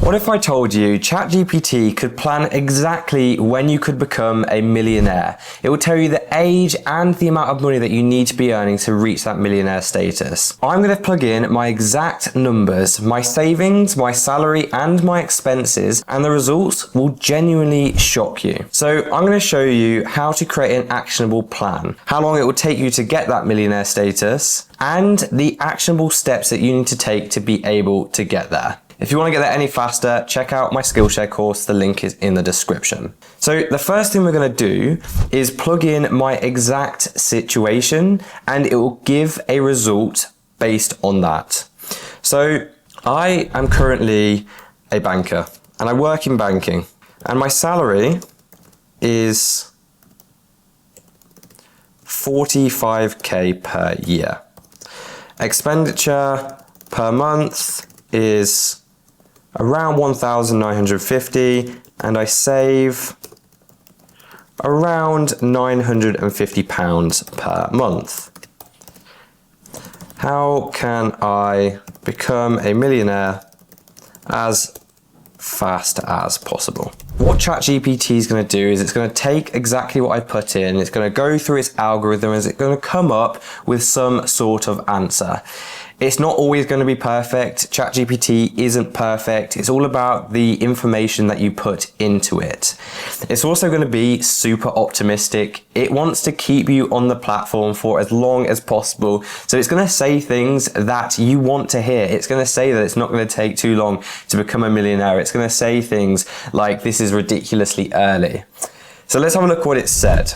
What if I told you ChatGPT could plan exactly when you could become a millionaire? It will tell you the age and the amount of money that you need to be earning to reach that millionaire status. I'm going to plug in my exact numbers, my savings, my salary, and my expenses, and the results will genuinely shock you. So I'm going to show you how to create an actionable plan, how long it will take you to get that millionaire status, and the actionable steps that you need to take to be able to get there. If you want to get there any faster, check out my Skillshare course. The link is in the description. So the first thing we're going to do is plug in my exact situation, and it will give a result based on that. So I am currently a banker and I work in banking, and my salary is 45k per year. Expenditure per month is around 1,950, and I save around £950 per month. How can I become a millionaire as fast as possible? What ChatGPT is going to do is it's going to take exactly what I put in, it's going to go through its algorithm, and it's going to come up with some sort of answer. It's not always going to be perfect. ChatGPT isn't perfect. It's all about the information that you put into it. It's also going to be super optimistic. It wants to keep you on the platform for as long as possible. So it's going to say things that you want to hear. It's going to say that it's not going to take too long to become a millionaire. It's going to say things like, this is ridiculously early. So let's have a look at what it said.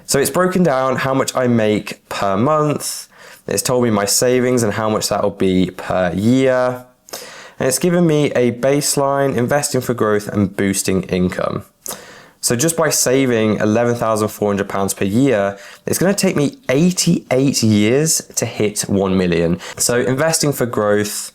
So it's broken down how much I make per month. It's told me my savings and how much that will be per year. And it's given me a baseline, investing for growth and boosting income. So just by saving £11,400 per year, it's going to take me 88 years to hit 1 million. So investing for growth,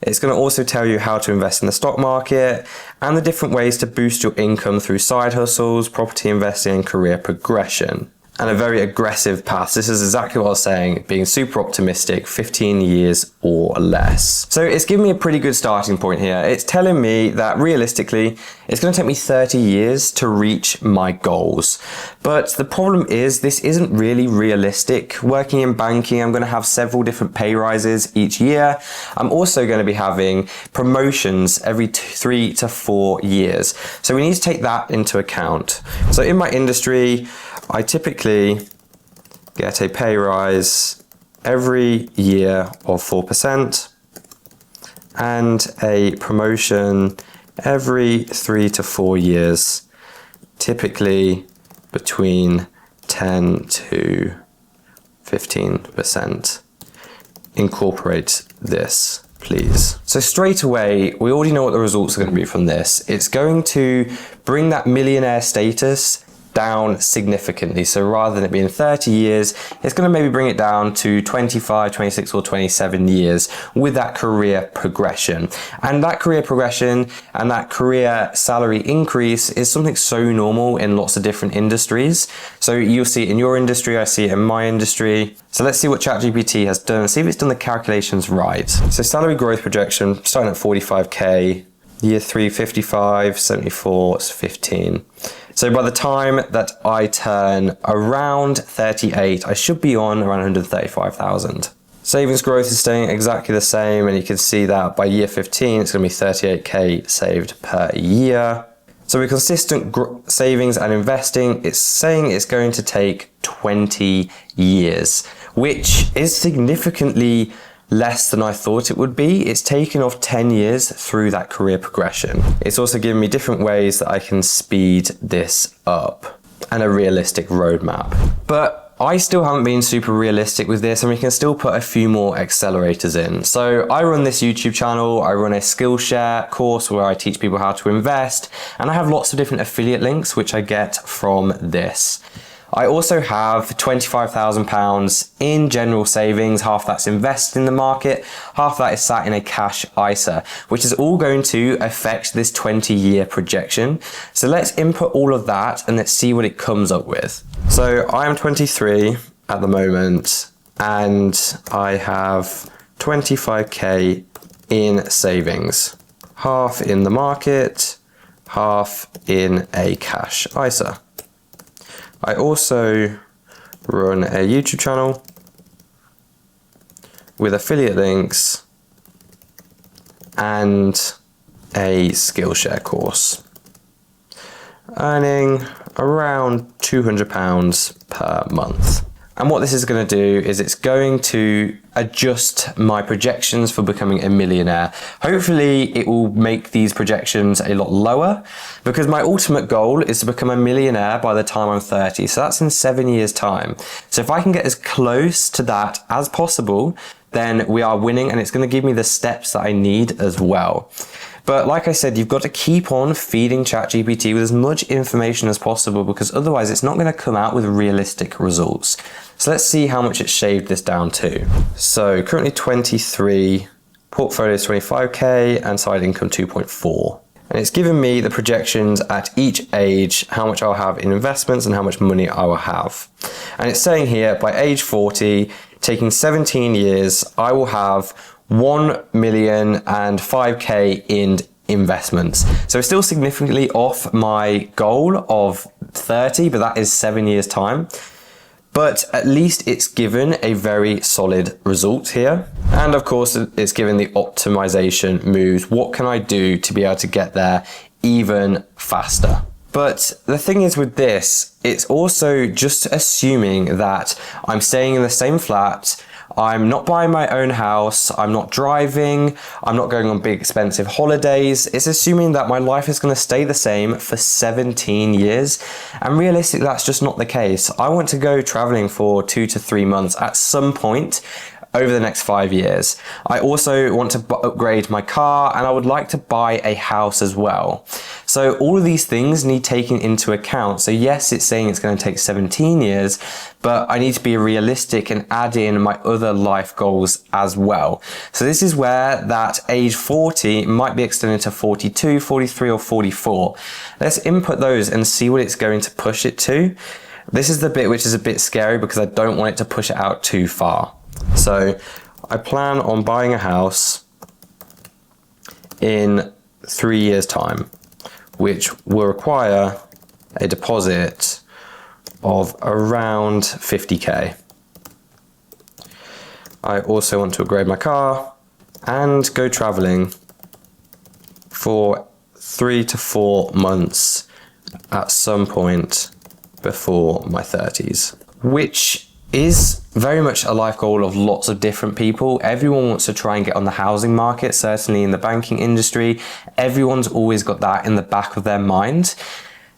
it's going to also tell you how to invest in the stock market and the different ways to boost your income through side hustles, property investing, and career progression. And a very aggressive path. This is exactly what I was saying, being super optimistic, 15 years or less. So it's given me a pretty good starting point here. It's telling me that realistically, it's going to take me 30 years to reach my goals. But the problem is, this isn't really realistic. Working in banking, I'm going to have several different pay rises each year. I'm also going to be having promotions every 3 to 4 years. So we need to take that into account. So in my industry, I typically get a pay rise every year of 4% and a promotion every 3 to 4 years, typically between 10 to 15%. Incorporate this, please. So straight away, we already know what the results are going to be from this. It's going to bring that millionaire status down significantly. So rather than it being 30 years, it's going to maybe bring it down to 25, 26 or 27 years with that career progression. And that career progression and that career salary increase is something so normal in lots of different industries. So you'll see it in your industry, I see it in my industry. So let's see what ChatGPT has done and see if it's done the calculations right. So salary growth projection starting at 45k, year 3 55, 74, it's 15. So by the time that I turn around 38, I should be on around 135,000. Savings growth is staying exactly the same, and you can see that by year 15, it's going to be 38k saved per year. So with consistent savings and investing, it's saying it's going to take 20 years, which is significantly less than I thought it would be. It's taken off 10 years through that career progression. It's also given me different ways that I can speed this up and a realistic roadmap. But I still haven't been super realistic with this, and we can still put a few more accelerators in. So I run this YouTube channel, I run a Skillshare course where I teach people how to invest, and I have lots of different affiliate links which I get from this. I also have £25,000 in general savings. Half that's invested in the market, half that is sat in a cash ISA, which is all going to affect this 20-year projection. So let's input all of that and let's see what it comes up with. So I am 23 at the moment and I have 25k in savings. half in the market, half in a cash ISA. I also run a YouTube channel with affiliate links and a Skillshare course, earning around £200 per month. And what this is going to do is it's going to adjust my projections for becoming a millionaire. Hopefully it will make these projections a lot lower, because my ultimate goal is to become a millionaire by the time I'm 30. So that's in 7 years' time. So if I can get as close to that as possible, then we are winning, and it's going to give me the steps that I need as well. But like I said, you've got to keep on feeding ChatGPT with as much information as possible, because otherwise it's not going to come out with realistic results. So let's see how much it's shaved this down to. So currently 23, portfolio is 25k, and side income 2.4. And it's given me the projections at each age, how much I'll have in investments and how much money I will have. And it's saying here, by age 40, taking 17 years, I will have 1,005,000 in investments. So it's still significantly off my goal of 30, but that is 7 years time. But at least it's given a very solid result here. And of course, it's given the optimization moves. What can I do to be able to get there even faster? But the thing is with this, it's also just assuming that I'm staying in the same flat, I'm not buying my own house, I'm not driving, I'm not going on big expensive holidays. It's assuming that my life is going to stay the same for 17 years. And realistically, that's just not the case. I want to go traveling for 2 to 3 months at some point over the next 5 years. I also want to upgrade my car, and I would like to buy a house as well. So all of these things need taken into account. So yes, it's saying it's going to take 17 years, but I need to be realistic and add in my other life goals as well. So this is where that age 40 might be extended to 42, 43, or 44. Let's input those and see what it's going to push it to. This is the bit which is a bit scary, because I don't want it to push it out too far. So I plan on buying a house in 3 years' time, which will require a deposit of around 50k. I also want to upgrade my car and go traveling for 3 to 4 months at some point before my 30s, which is very much a life goal of lots of different people. Everyone wants to try and get on the housing market, certainly in the banking industry. Everyone's always got that in the back of their mind.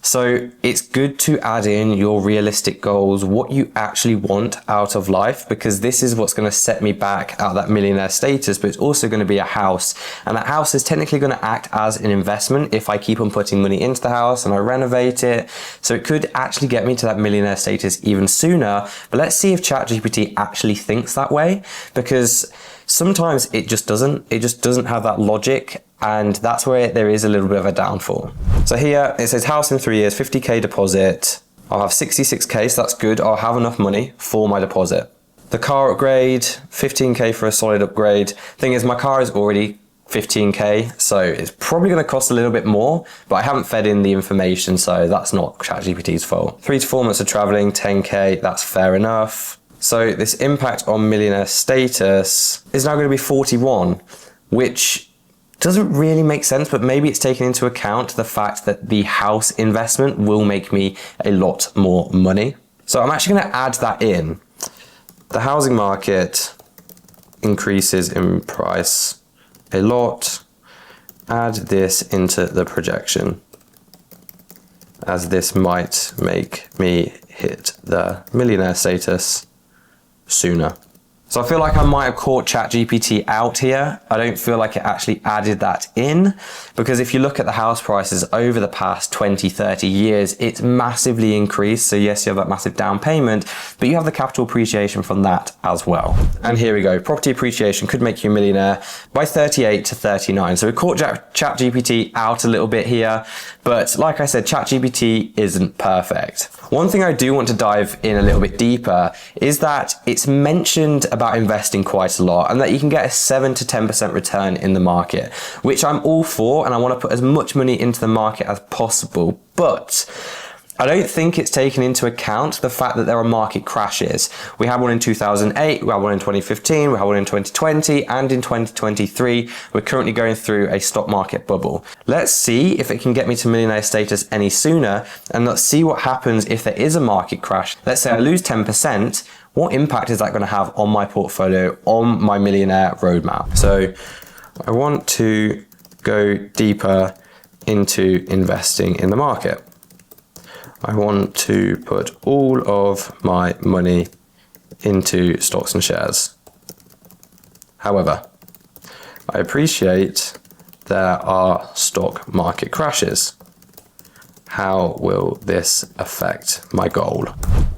So it's good to add in your realistic goals, what you actually want out of life, because this is what's going to set me back out of that millionaire status. But it's also going to be a house, and that house is technically going to act as an investment if I keep on putting money into the house and I renovate it. So it could actually get me to that millionaire status even sooner. But let's see if ChatGPT actually thinks that way, because sometimes it just doesn't have that logic. And that's where there is a little bit of a downfall. So here it says house in 3 years, 50k deposit. I'll have 66k, so that's good. I'll have enough money for my deposit. The car upgrade, 15k for a solid upgrade. Thing is, my car is already 15k, so it's probably going to cost a little bit more, but I haven't fed in the information, so that's not ChatGPT's fault. 3 to 4 months of traveling, 10k, that's fair enough. So this impact on millionaire status is now going to be 41, which doesn't really make sense, but maybe it's taken into account the fact that the house investment will make me a lot more money. So I'm actually going to add that in. The housing market increases in price a lot. Add this into the projection, as this might make me hit the millionaire status sooner. So I feel like I might have caught ChatGPT out here. I don't feel like it actually added that in, because if you look at the house prices over the past 20, 30 years, it's massively increased. So yes, you have that massive down payment, but you have the capital appreciation from that as well. And here we go. Property appreciation could make you a millionaire by 38 to 39. So we caught ChatGPT out a little bit here, but like I said, ChatGPT isn't perfect. One thing I do want to dive in a little bit deeper is that it's mentioned about investing quite a lot and that you can get a 7 to 10% return in the market, which I'm all for, and I want to put as much money into the market as possible. But I don't think it's taken into account the fact that there are market crashes. We had one in 2008, we had one in 2015, we had one in 2020, and in 2023, we're currently going through a stock market bubble. Let's see if it can get me to millionaire status any sooner, and let's see what happens if there is a market crash. Let's say I lose 10%, what impact is that going to have on my portfolio, on my millionaire roadmap? So I want to go deeper into investing in the market. I want to put all of my money into stocks and shares. However, I appreciate there are stock market crashes. How will this affect my goal?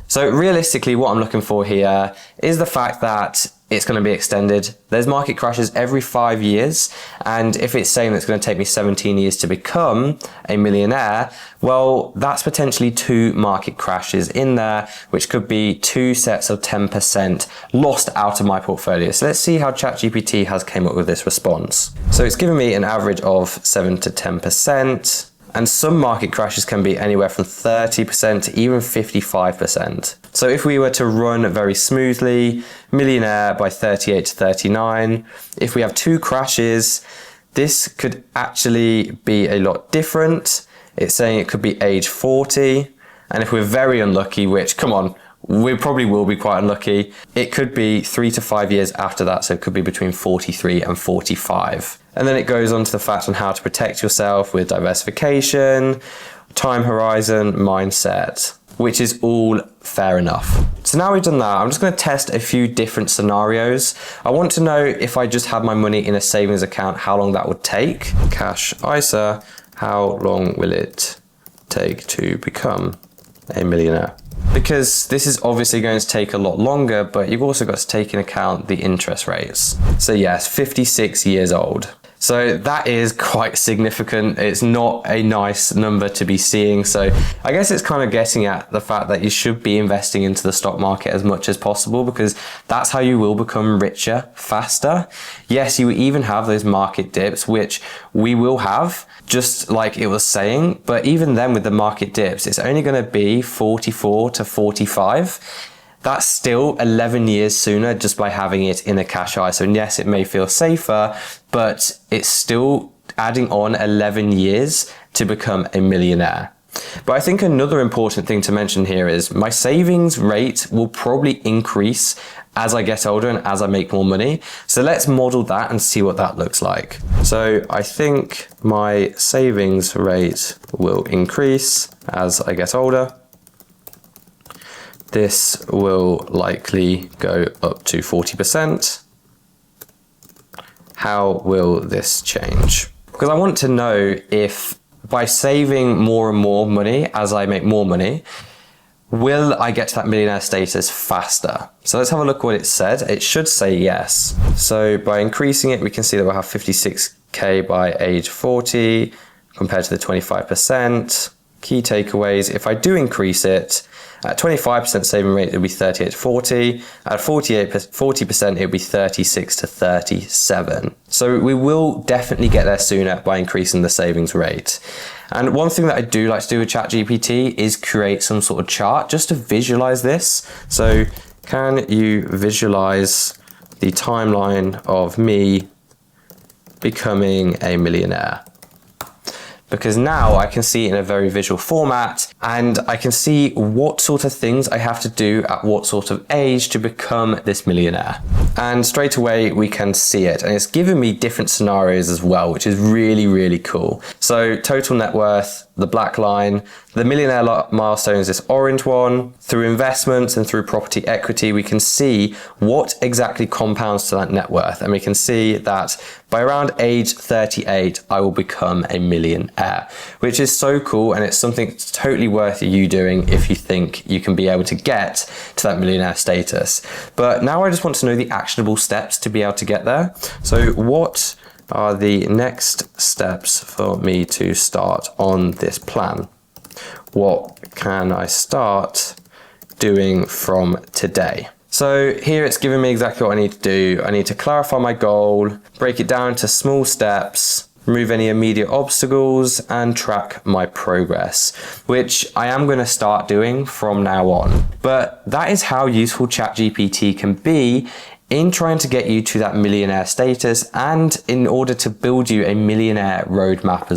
So realistically, what I'm looking for here is the fact that it's going to be extended. There's market crashes every 5 years. And if it's saying that it's going to take me 17 years to become a millionaire, well, that's potentially 2 market crashes in there, which could be 2 sets of 10% lost out of my portfolio. So let's see how ChatGPT has came up with this response. So it's given me an average of 7 to 10%. And some market crashes can be anywhere from 30% to even 55%. So if we were to run very smoothly, millionaire by 38 to 39, if we have 2 crashes, this could actually be a lot different. It's saying it could be age 40. And if we're very unlucky, which, come on, we probably will be quite unlucky, it could be 3 to 5 years after that. So it could be between 43 and 45. And then it goes on to the fact on how to protect yourself with diversification, time horizon, mindset, which is all fair enough. So now we've done that, I'm just going to test a few different scenarios. I want to know if I just had my money in a savings account, how long that would take. Cash ISA, how long will it take to become a millionaire? Because this is obviously going to take a lot longer, but you've also got to take into account the interest rates. So yes, 56 years old. So that is quite significant. It's not a nice number to be seeing. So I guess it's kind of getting at the fact that you should be investing into the stock market as much as possible, because that's how you will become richer faster. Yes, you even have those market dips, which we will have, just like it was saying. But even then with the market dips, it's only going to be 44 to 45. That's still 11 years sooner just by having it in a cash ISA. And yes, it may feel safer, but it's still adding on 11 years to become a millionaire. But I think another important thing to mention here is my savings rate will probably increase as I get older and as I make more money. So let's model that and see what that looks like. So I think my savings rate will increase as I get older. This will likely go up to 40%. How will this change? Because I want to know if by saving more and more money as I make more money, will I get to that millionaire status faster? So let's have a look what it said. It should say yes. So by increasing it, we can see that we'll have 56K by age 40 compared to the 25%. Key takeaways, if I do increase it, at 25% saving rate, it'll be 38 to 40. At 40%, it'll be 36 to 37. So we will definitely get there sooner by increasing the savings rate. And one thing that I do like to do with ChatGPT is create some sort of chart just to visualize this. So can you visualize the timeline of me becoming a millionaire? Because now I can see it in a very visual format, and I can see what sort of things I have to do at what sort of age to become this millionaire. And straight away we can see it, and it's given me different scenarios as well, which is really, really cool. So total net worth, the black line, the millionaire milestone is this orange one. Through investments and through property equity, we can see what exactly compounds to that net worth. And we can see that by around age 38, I will become a millionaire, which is so cool. And it's something that's totally worth you doing if you think you can be able to get to that millionaire status. But now I just want to know the actionable steps to be able to get there. So what are the next steps for me to start on this plan? What can I start doing from today? So here it's giving me exactly what I need to do. I need to clarify my goal, break it down into small steps, remove any immediate obstacles, and track my progress, which I am going to start doing from now on. But that is how useful ChatGPT can be in trying to get you to that millionaire status and in order to build you a millionaire roadmap as